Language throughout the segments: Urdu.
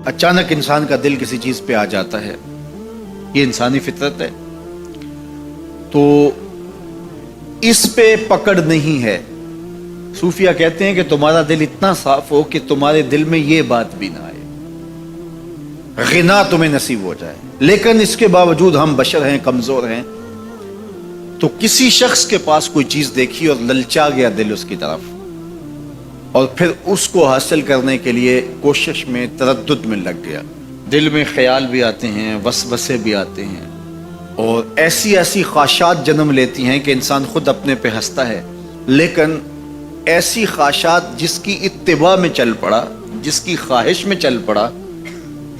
اچانک انسان کا دل کسی چیز پہ آ جاتا ہے، یہ انسانی فطرت ہے، تو اس پہ پکڑ نہیں ہے۔ صوفیہ کہتے ہیں کہ تمہارا دل اتنا صاف ہو کہ تمہارے دل میں یہ بات بھی نہ آئے، غنا تمہیں نصیب ہو جائے، لیکن اس کے باوجود ہم بشر ہیں، کمزور ہیں، تو کسی شخص کے پاس کوئی چیز دیکھی اور للچا گیا دل اس کی طرف، اور پھر اس کو حاصل کرنے کے لیے کوشش میں، تردد میں لگ گیا۔ دل میں خیال بھی آتے ہیں، وسوسے بھی آتے ہیں، اور ایسی ایسی خواہشات جنم لیتی ہیں کہ انسان خود اپنے پہ ہنستا ہے، لیکن ایسی خواہشات جس کی اتباع میں چل پڑا، جس کی خواہش میں چل پڑا،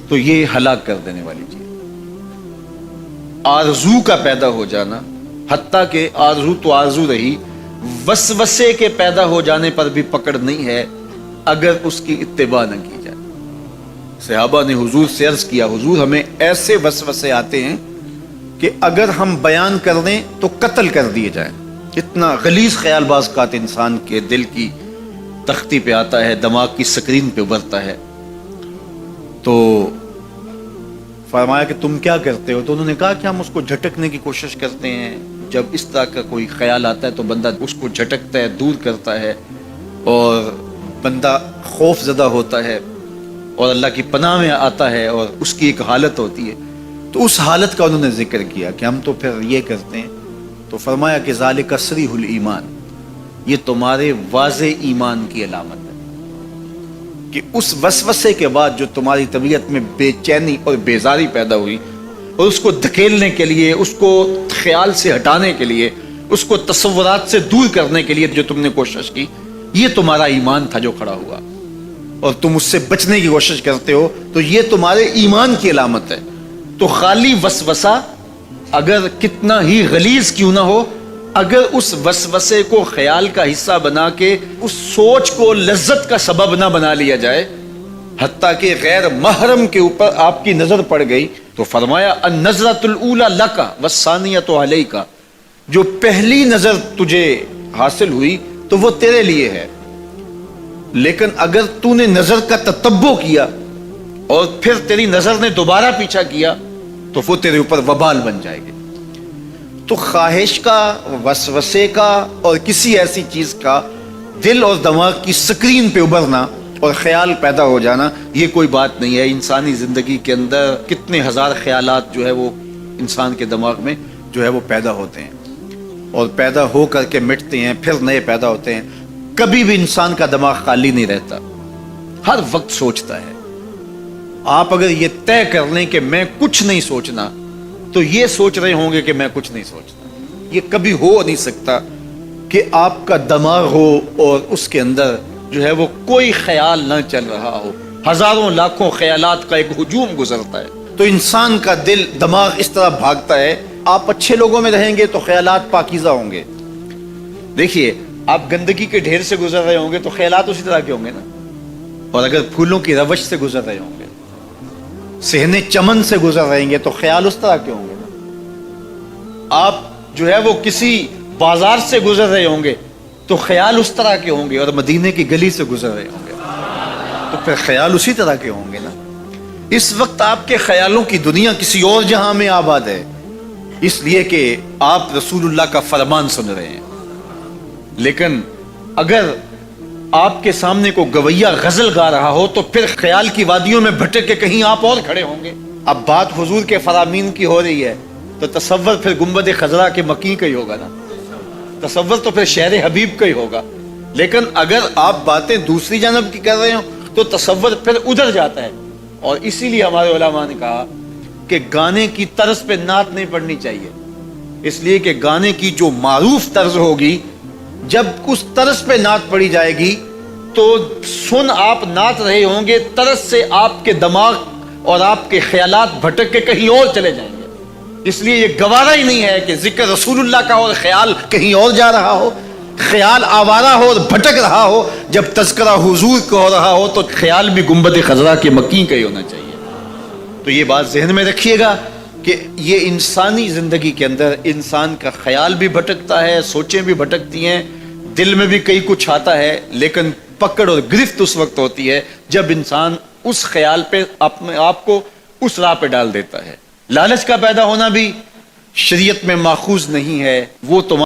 تو یہ ہلاک کر دینے والی چیز۔ آرزو کا پیدا ہو جانا، حتیٰ کہ آرزو تو آرزو رہی، وسوسے کے پیدا ہو جانے پر بھی پکڑ نہیں ہے اگر اس کی اتباع نہ کی جائے۔ صحابہ نے حضور سے عرض کیا، حضور ہمیں ایسے وسوسے آتے ہیں کہ اگر ہم بیان کر دیں تو قتل کر دیے جائیں۔ اتنا غلیظ خیال بعض اوقات انسان کے دل کی تختی پہ آتا ہے، دماغ کی سکرین پہ ابھرتا ہے۔ تو فرمایا کہ تم کیا کرتے ہو؟ تو انہوں نے کہا کہ ہم اس کو جھٹکنے کی کوشش کرتے ہیں، جب اس طرح کا کوئی خیال آتا ہے تو بندہ اس کو جھٹکتا ہے، دور کرتا ہے، اور بندہ خوف زدہ ہوتا ہے اور اللہ کی پناہ میں آتا ہے، اور اس کی ایک حالت ہوتی ہے۔ تو اس حالت کا انہوں نے ذکر کیا کہ ہم تو پھر یہ کرتے ہیں۔ تو فرمایا کہ ذالک صریح الایمان، یہ تمہارے واضح ایمان کی علامت ہے کہ اس وسوسے کے بعد جو تمہاری طبیعت میں بے چینی اور بیزاری پیدا ہوئی، اور اس کو دھکیلنے کے لیے، اس کو خیال سے ہٹانے کے لیے، اس کو تصورات سے دور کرنے کے لیے جو تم نے کوشش کی، یہ تمہارا ایمان تھا جو کھڑا ہوا، اور تم اس سے بچنے کی کوشش کرتے ہو، تو یہ تمہارے ایمان کی علامت ہے۔ تو خالی وسوسہ اگر کتنا ہی غلیظ کیوں نہ ہو، اگر اس وسوسے کو خیال کا حصہ بنا کے اس سوچ کو لذت کا سبب نہ بنا لیا جائے، حتیٰ کہ غیر محرم کے اوپر آپ کی نظر پڑ گئی، تو فرمایا النظرۃ الاولی لک والثانیۃ علیک، جو پہلی نظر تجھے حاصل ہوئی تو وہ تیرے لیے ہے، لیکن اگر تو نے نظر کا تتبع کیا اور پھر تیری نظر نے دوبارہ پیچھا کیا تو وہ تیرے اوپر وبال بن جائے گی۔ تو خواہش کا، وسوسے کا، اور کسی ایسی چیز کا دل اور دماغ کی سکرین پہ ابھرنا اور خیال پیدا ہو جانا، یہ کوئی بات نہیں ہے۔ انسانی زندگی کے اندر کتنے ہزار خیالات جو ہے وہ انسان کے دماغ میں جو ہے وہ پیدا ہوتے ہیں، اور پیدا ہو کر کے مٹتے ہیں، پھر نئے پیدا ہوتے ہیں۔ کبھی بھی انسان کا دماغ خالی نہیں رہتا، ہر وقت سوچتا ہے۔ آپ اگر یہ طے کر لیں کہ میں کچھ نہیں سوچنا، تو یہ سوچ رہے ہوں گے کہ میں کچھ نہیں سوچتا۔ یہ کبھی ہو نہیں سکتا کہ آپ کا دماغ ہو اور اس کے اندر جو ہے وہ کوئی خیال نہ چل رہا ہو۔ ہزاروں لاکھوں خیالات کا ایک ہجوم گزرتا ہے، تو انسان کا دل، دماغ اس طرح بھاگتا ہے۔ آپ اچھے لوگوں میں رہیں گے تو خیالات پاکیزہ ہوں گے۔ دیکھیے، آپ گندگی کے ڈھیر سے گزر رہے ہوں گے تو خیالات اسی طرح کے ہوں گے نا، اور اگر پھولوں کی روش سے گزر رہے ہوں گے، صحن چمن سے گزر رہیں گے تو خیال اس طرح کے ہوں گے نا۔ آپ جو ہے وہ کسی بازار سے گزر رہے ہوں گے تو خیال اس طرح کے ہوں گے، اور مدینے کی گلی سے گزر رہے ہوں گے تو پھر خیال اسی طرح کے ہوں گے نا۔ اس وقت آپ کے خیالوں کی دنیا کسی اور جہاں میں آباد ہے، اس لیے کہ آپ رسول اللہ کا فرمان سن رہے ہیں۔ لیکن اگر آپ کے سامنے کو گویا غزل گا رہا ہو تو پھر خیال کی وادیوں میں بھٹک کے کہیں آپ اور کھڑے ہوں گے۔ اب بات حضور کے فرامین کی ہو رہی ہے تو تصور پھر گنبد خضرا کے مکی کا ہی ہوگا نا، تصور تو پھر شہر حبیب کا ہی ہوگا۔ لیکن اگر آپ باتیں دوسری جانب کی کر رہے ہو تو تصور پھر ادھر جاتا ہے، اور اسی لیے ہمارے علماء نے کہا کہ گانے کی طرز پہ نعت نہیں پڑھنی چاہیے، اس لیے کہ گانے کی جو معروف طرز ہوگی، جب اس طرز پہ نعت پڑھی جائے گی تو سن آپ نعت رہے ہوں گے، طرز سے آپ کے دماغ اور آپ کے خیالات بھٹک کے کہیں اور چلے جائیں گے۔ اس لیے یہ گوارا ہی نہیں ہے کہ ذکر رسول اللہ کا اور خیال کہیں اور جا رہا ہو، خیال آوارہ ہو اور بھٹک رہا ہو۔ جب تذکرہ حضور کا ہو رہا ہو تو خیال بھی گنبد خضرا کے مکی کا ہی ہونا چاہیے۔ تو یہ بات ذہن میں رکھیے گا کہ یہ انسانی زندگی کے اندر انسان کا خیال بھی بھٹکتا ہے، سوچیں بھی بھٹکتی ہیں، دل میں بھی کئی کچھ آتا ہے، لیکن پکڑ اور گرفت اس وقت ہوتی ہے جب انسان اس خیال پہ اپنے آپ کو اس راہ پہ ڈال دیتا ہے. لالچ کا پیدا ہونا بھی شریعت میں ماخوذ نہیں ہے. وہ تمہارے